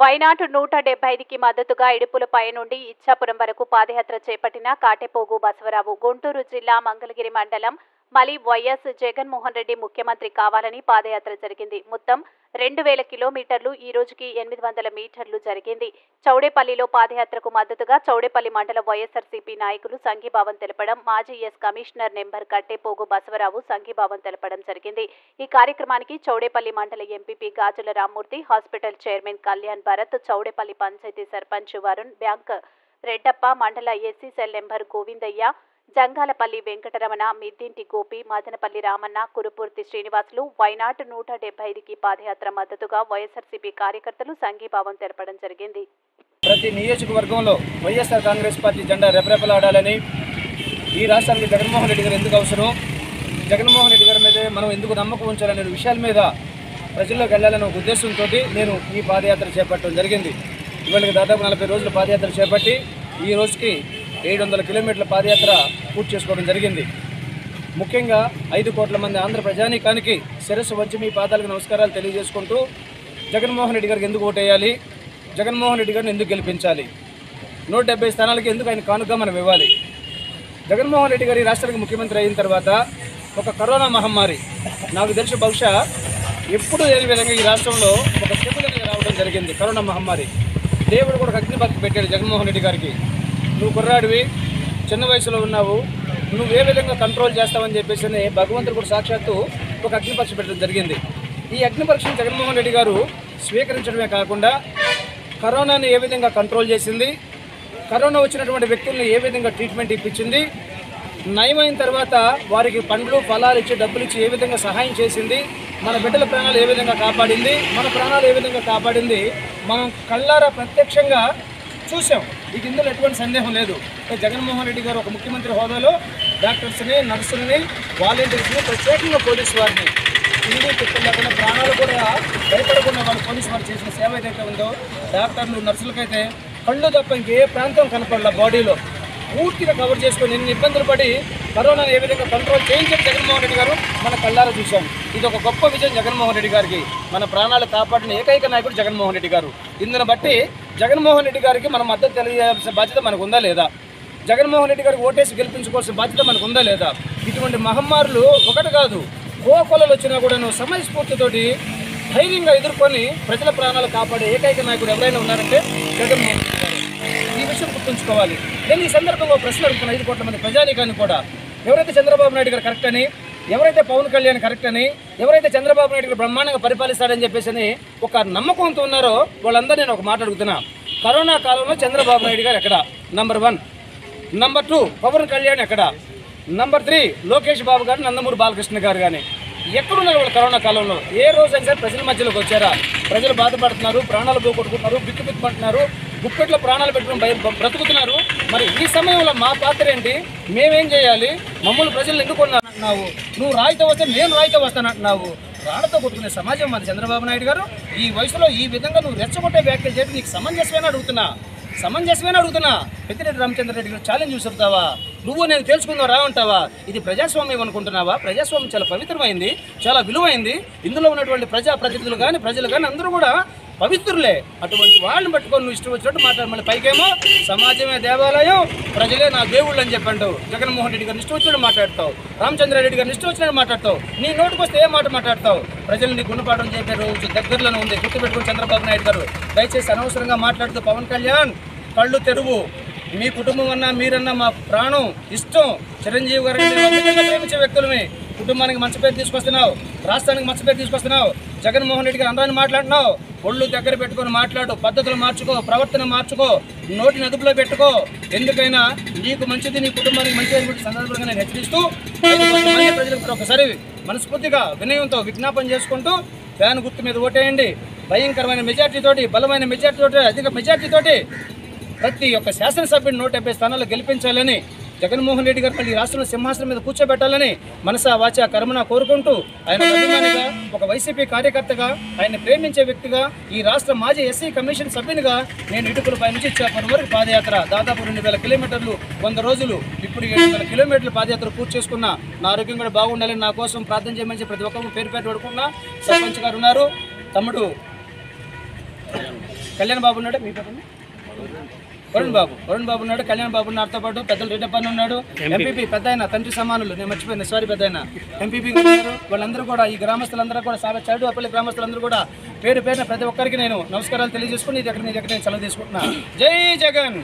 Why not 175కి మద్దతుగా ఇడుపులపై నుండి ఇచ్చాపురం వరకు పాదయాత్ర చేపట్టిన కాటెపోగు బసవరావు. గుంటూరు జిల్లా మంగళగిరి మండలం మలి వైఎస్ జగన్మోహన్ రెడ్డి ముఖ్యమంత్రి కావాలని పాదయాత్ర జరిగింది. మొత్తం 2000 కిలోమీటర్లు, ఈ రోజుకి 800 మీటర్లు జరిగింది. చౌడేపల్లిలో పాదయాత్రకు మద్దతుగా చౌడేపల్లి మండల వైఎస్ఆర్సీపీ నాయకులు సంఘీభావం తెలపడం, మాజీ S commissioner member Kattepogu Basavarao సంఘీభావం తెలపడం జరిగింది. ఈ కార్యక్రమానికి Chowdepalli mandal MPP Gajula Rammurthy, hospital chairman Kalyan Bharat, Chowdepalli panchayat sarpanch Varun, bank Reddappa, mandal SC cell member Govindaiah, Jangalapalli Venkataramana, Middinti Gopi, Madanapalli Ramanna, Kurupurthi Srinivasulu why not 175కి పాదయాత్ర మద్దతుగా వైఎస్ఆర్సీపీ కార్యకర్తలు సంఘీభావం తెలపడం జరిగింది. ప్రతి నియోజకవర్గంలో వైఎస్ఆర్ కాంగ్రెస్ పార్టీ జెండా రెపరెపలాడాలని, ఈ రాష్ట్రానికి జగన్మోహన్ రెడ్డి గారు ఎందుకు అవసరం, జగన్మోహన్ రెడ్డి గారి మీద మనం ఎందుకు నమ్మకం ఉంచాలనే విషయాల మీద ప్రజల్లోకి వెళ్ళాలనే ఒక ఉద్దేశంతో నేను ఈ పాదయాత్ర చేపట్టడం జరిగింది. ఇవాళకి దాదాపు 40 రోజుల పాదయాత్ర చేపట్టి ఈ రోజుకి 700 కిలోమీటర్ల పాదయాత్ర పూర్తి చేసుకోవడం జరిగింది. ముఖ్యంగా 5 కోట్ల మంది ఆంధ్ర ప్రజానీకానికి శిరస్సు వంచి మీ పాదాలకు నమస్కారాలు తెలియజేసుకుంటూ, జగన్మోహన్ రెడ్డి గారికి ఎందుకు ఓటేయాలి, జగన్మోహన్ రెడ్డి గారిని ఎందుకు గెలిపించాలి, 170 స్థానాలకి ఎందుకు ఆయన కానుకగా మనం ఇవ్వాలి. జగన్మోహన్ రెడ్డి గారి రాష్ట్రానికి ముఖ్యమంత్రి అయిన తర్వాత ఒక కరోనా మహమ్మారి, నాకు తెలిసి బహుశా ఎప్పుడు లేని విధంగా ఈ రాష్ట్రంలో ఒక స్థితిలోకి రావడం జరిగింది. కరోనా మహమ్మారి దేవుడు కూడా అగ్నిపత్తి పెట్టాడు జగన్మోహన్ రెడ్డి గారికి. నువ్వు కుర్రాడివి, చిన్న వయసులో ఉన్నావు, నువ్వు ఏ విధంగా కంట్రోల్ చేస్తావని చెప్పేసి భగవంతుడు కూడా సాక్షాత్తు ఒక అగ్నిపరీక్ష పెట్టడం జరిగింది. ఈ అగ్నిపరీక్షను జగన్మోహన్ రెడ్డి గారు స్వీకరించడమే కాకుండా కరోనాని ఏ విధంగా కంట్రోల్ చేసింది, కరోనా వచ్చినటువంటి వ్యక్తులను ఏ విధంగా ట్రీట్మెంట్ ఇప్పించింది, నయమైన తర్వాత వారికి పండ్లు ఫలాలు ఇచ్చి డబ్బులు ఇచ్చి ఏ విధంగా సహాయం చేసింది, మన బిడ్డల ప్రాణాలు ఏ విధంగా కాపాడింది, మన ప్రాణాలు ఏ విధంగా కాపాడింది మనం కళ్ళారా ప్రత్యక్షంగా చూసాం. ఇది ఇందులో ఎటువంటి సందేహం లేదు. జగన్మోహన్ రెడ్డి గారు ఒక ముఖ్యమంత్రి హోదాలో డాక్టర్స్ని, నర్సులని, వాలంటీర్స్ని, ప్రత్యేకంగా పోలీసు వారిని ఇండి తిప్పలేకుండా ప్రాణాలు కూడా భయపడకుండా వాళ్ళు పోలీసు వారు చేసిన సేవ ఏదైతే ఉందో, డాక్టర్లు, నర్సులకైతే కళ్ళు తప్ప ఇంకే ప్రాంతం కనపడాల బాడీలో పూర్తిగా కవర్ చేసుకొని ఎన్ని ఇబ్బందులు పడి కరోనాను ఏ విధంగా కంట్రోల్ చేయించిన జగన్మోహన్ రెడ్డి గారు మన కళ్ళారా చూశాం. ఇది ఒక గొప్ప విజయం జగన్మోహన్ రెడ్డి గారికి. మన ప్రాణాలు కాపాడిన ఏకైక నాయకుడు జగన్మోహన్ రెడ్డి గారు. ఇందును బట్టి జగన్మోహన్ రెడ్డి గారికి మనం మద్దతు తెలియజేయాల్సిన బాధ్యత మనకు ఉందా లేదా, జగన్మోహన్ రెడ్డి గారికి ఓటేసి గెలిపించుకోవాల్సిన బాధ్యత మనకు ఉందా లేదా. ఇటువంటి మహమ్మారులు ఒకటి కాదు, కోకొలలు వచ్చినా కూడా సమయస్ఫూర్తితోటి ధైర్యంగా ఎదుర్కొని ప్రజల ప్రాణాలు కాపాడే ఏకైక నాయకుడు ఎవరైనా ఉన్నారంటే జగన్మోహన్ రెడ్డి గారు. ఈ విషయం గుర్తుంచుకోవాలి. నేను ఈ సందర్భంలో ప్రశ్న అడుగుతున్న 5 కోట్ల మంది ప్రజానీకాన్ని కూడా, ఎవరైతే చంద్రబాబు నాయుడు గారు కరెక్ట్ అని, ఎవరైతే పవన్ కళ్యాణ్ కరెక్ట్ అని, ఎవరైతే చంద్రబాబు నాయుడు గారు బ్రహ్మాండంగా పరిపాలిస్తాడని చెప్పేసి ఒక నమ్మకంతో ఉన్నారో వాళ్ళందరూ నేను ఒక మాట అడుగుతున్నా. కరోనా కాలంలో చంద్రబాబు నాయుడు గారు ఎక్కడ? నంబర్ 1. నంబర్ 2 పవన్ కళ్యాణ్ ఎక్కడ? నంబర్ 3 లోకేష్ బాబు గారు, నందమూరి బాలకృష్ణ గారు కానీ ఎక్కడున్నారు వాళ్ళు కరోనా కాలంలో? ఏ రోజైనా సరే ప్రజల మధ్యలోకి వచ్చారా? ప్రజలు బాధపడుతున్నారు, ప్రాణాలు పోగొట్టుకుంటున్నారు, బిక్కుబిక్కుమంటున్నారు, గుప్పెట్లో ప్రాణాలు పెట్టుకుని బ్రతుకుతున్నారు. మరి ఈ సమయంలో మా పాత్ర ఏంటి? మేమేం చేయాలి? మమ్మల్ని ప్రజలు ఎందుకున్నావు? నువ్వు రాయితో వస్తే నేను రాయితో వస్తానంటున్నావు. రాళ్లతో కొట్టుకునే సమాజం మాది చంద్రబాబు నాయుడు గారు. ఈ వయసులో ఈ విధంగా నువ్వు రెచ్చగొట్టే వ్యాఖ్యలు చేయడం నీకు సమంజసమేనా అడుగుతున్నా. పెద్దిరెడ్డి రామచంద్రరెడ్డి గారు ఛాలెంజ్ చూసుకుంటావా? నువ్వు నేను తెలుసుకుందాం రా అంటావా? ఇది ప్రజాస్వామ్యం అనుకుంటున్నావా? ప్రజాస్వామ్యం చాలా పవిత్రమైంది, చాలా విలువైంది. ఇందులో ఉన్నటువంటి ప్రజాప్రతినిధులు కానీ ప్రజలు కానీ అందరూ కూడా పవిత్రులే. అటువంటి వాళ్ళని పట్టుకొని నువ్వు ఇష్టం వచ్చినట్టు మాట్లాడు. మళ్ళీ పైకేమో సమాజమే దేవాలయం, ప్రజలే నా దేవుళ్ళు అని చెప్పంటావు. జగన్మోహన్ రెడ్డి గారిని ఇష్టం వచ్చినట్టు మాట్లాడతావు, రామచంద్రారెడ్డి గారిని ఇష్టం వచ్చినట్టు మాట్లాడతావు. నీ నోటికి వస్తే ఏ మాట మాట్లాడతావు? ప్రజల్ని గుణపాఠం చెప్పే రోజు దగ్గరలోనే ఉంది. గుర్తుపెట్టుకుని చంద్రబాబు నాయుడు గారు దయచేసి అనవసరంగా మాట్లాడుతూ పవన్ కళ్యాణ్ కళ్ళు తెరువు. మీ కుటుంబం అన్నా మీరన్నా మా ప్రాణం, ఇష్టం. చిరంజీవి గారిని ప్రేమించే వ్యక్తులమే. కుటుంబానికి మంచి పేరు తీసుకొస్తున్నావు, రాష్ట్రానికి మంచి పేరు తీసుకొస్తున్నావు. జగన్మోహన్ రెడ్డి గారు అందరిని మాట్లాడినావు. ఒళ్ళు దగ్గర పెట్టుకొని మాట్లాడు, పద్ధతులు మార్చుకో, ప్రవర్తన మార్చుకో, నోటిని అదుపులో పెట్టుకో. ఎందుకైనా నీకు మంచిది, నీ కుటుంబానికి మంచిది సందర్భంగా నేను హెచ్చరిస్తూ ప్రజలకు ఒకసారి మనస్ఫూర్తిగా వినయంతో విజ్ఞాపన చేసుకుంటూ ఫ్యాన్ గుర్తు మీద ఓటేయండి. భయంకరమైన మెజార్టీతోటి, బలమైన మెజార్టీతోటి, అధిక మెజార్టీతోటి ప్రతి ఒక్క శాసనసభ్యుని 170 స్థానాల్లో గెలిపించాలని, జగన్మోహన్ రెడ్డి గారు మళ్ళీ రాష్ట్రంలో సింహాసనం మీద కూర్చోబెట్టాలని మనసా వాచా కర్మన కోరుకుంటూ, ఆయన అభిమానిగా, ఒక వైసీపీ కార్యకర్తగా, ఆయన ప్రేమించే వ్యక్తిగా, ఈ రాష్ట్ర మాజీ ఎస్సీ కమిషన్ సభ్యునిగా నేను ఇటుకలపై నుంచి ఇచ్చాపురం వరకు పాదయాత్ర దాదాపు 2000 కిలోమీటర్లు, 100 రోజులు, ఇప్పుడు 700 కిలోమీటర్ల పాదయాత్ర పూర్తి చేసుకున్నా. నా ఆరోగ్యం కూడా బాగుండాలని నా కోసం ప్రార్థన చేయమని ప్రతి ఒక్కరు పేరు పడుకున్నా. సర్పంచ్ గారు ఉన్నారు, తమ్ముడు కళ్యాణ్ బాబు ఉన్నాడు, మీ పేరు వరుణ్ బాబు ఉన్నాడు, కళ్యాణ్ బాబు నాతో పాటు పెద్దలు రెడ్డప్పని ఉన్నాడు, ఎంపీపీ పెద్ద ఆయన తండ్రి సమానులు, నేను మర్చిపోయినా సారీ పెద్ద ఆయన ఎంపీపీ ఉన్నారు. వాళ్ళందరూ కూడా ఈ గ్రామస్తులందరూ కూడా చౌడపల్లి గ్రామస్తులందరూ కూడా పేరు పేరున ప్రతి ఒక్కరికి నేను నమస్కారాలు తెలియజేసుకుని ఇది ఎక్కడ నేను సెలవు తీసుకుంటున్నా. జై జగన్.